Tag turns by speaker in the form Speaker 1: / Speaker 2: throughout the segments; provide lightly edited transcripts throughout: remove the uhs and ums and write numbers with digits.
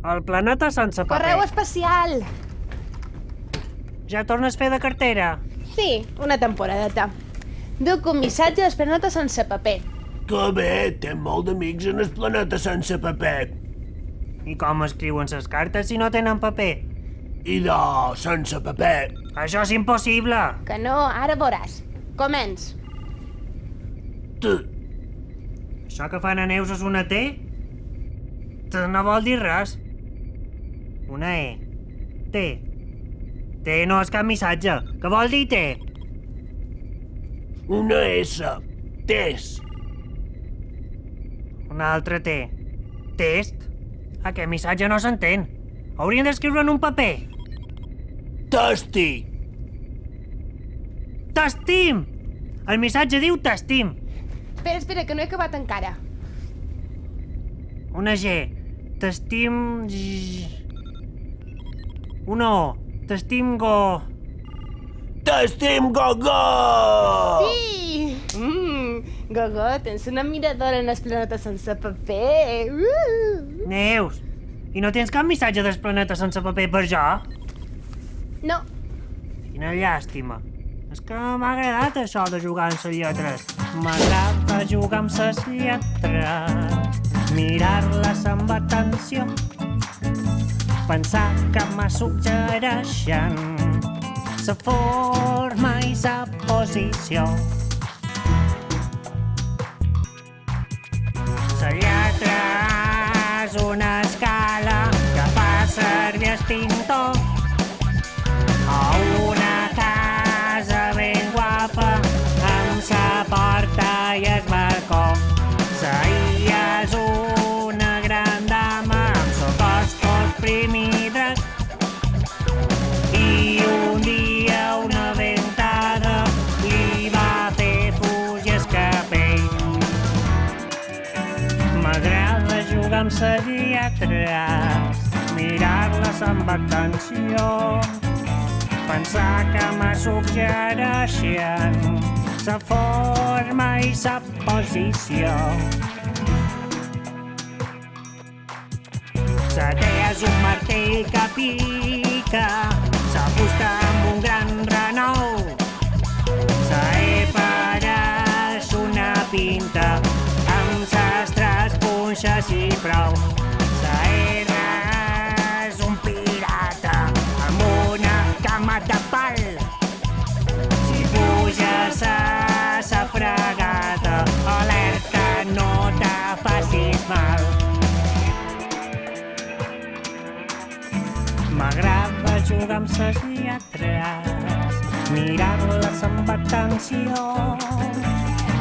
Speaker 1: El planeta sense paper.
Speaker 2: Correu especial!
Speaker 1: Ja tornes a fer de cartera?
Speaker 2: Sí, una temporadeta. Duc un missatge del planeta sense paper.
Speaker 3: Que bé, tem molt d'amics en el planeta sense paper.
Speaker 1: I com escriuen les cartes si no tenen paper?
Speaker 3: I de sense paper.
Speaker 1: Això és impossible!
Speaker 2: Que no, ara veuràs. Començ.
Speaker 3: T.
Speaker 1: Això que fan a Neus és una T? No vol dir res. Una E. T. T no és cap missatge. Què vol dir T?
Speaker 3: Una S. Test.
Speaker 1: Una altra T. Test? Aquest missatge no s'entén. Haurien d'escriure en un paper.
Speaker 3: Tasti.
Speaker 1: T'estim! El missatge diu t'estim.
Speaker 2: Espera, que no he acabat encara.
Speaker 1: Una G. T'estim... Una O. T'estim go...
Speaker 3: T'estim, Gogo!
Speaker 2: Sí! Gogo, tens una miradora en el planeta sense paper.
Speaker 1: Neus, i no tens cap missatge del planeta sense paper per jo?
Speaker 2: No,
Speaker 1: Quina llàstima. És que m'ha agradat això de jugar amb les lletres. M'agrada jugar amb les lletres, mirar-les amb atenció, pensar que me suggereixen la forma i la posició. La lletra és una escala que fa servir el pintor a una casa ben guapa amb sa porta i el balcó. Sa illa és una gran dama amb sa cos tot primidres i un dia una ventada li va fer fugir el capell. M'agrada jugar amb les lletres, mirar-les amb atenció, pensar que me suggereixen la forma i la posició. La T és un martell que pica, la fusta amb un gran renou. La E pareix una pinta, amb les tres punxes i prou. La R és un pirata, amb una cama de pal. Si puges a sa fregata, alerta, no te facis mal. M'agrada jugar amb les lletres, mirar-les amb atenció,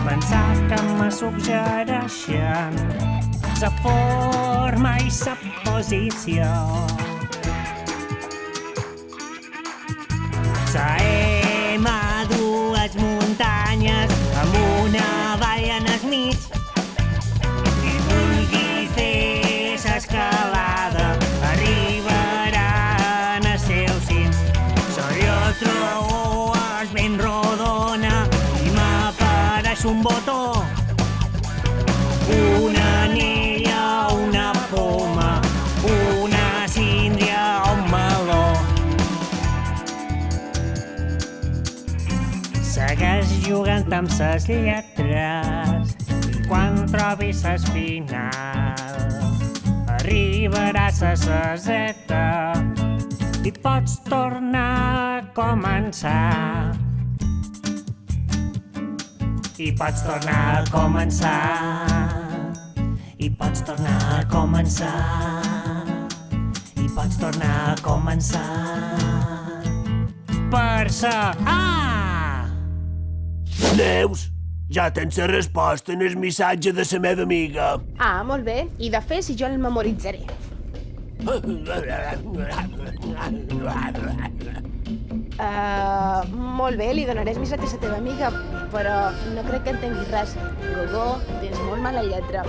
Speaker 1: pensar que me suggereixen la forma i la posició. La M a dues muntanyes amb una vall en el mig. Si vulguis fer l'escalada, arribarà en el seu cim. La lletra O és ben rodona i m'apareix un botó, una anella, una poma, una síndria o un meló. Segueix jugant amb les lletres i quan trobis el final arribaràs a la Z i pots tornar a començar. I pots tornar a començar. I pots tornar a començar. I pots tornar a començar. Per sa A!
Speaker 3: Neus, ja tens la resposta en el missatge de la meva amiga.
Speaker 2: Ah, molt bé. I de fer, si jo el memoritzaré. Molt bé, li donaré el missatge a la teva amiga, però no crec que entenguis res. Gogó, tens molt mala lletra.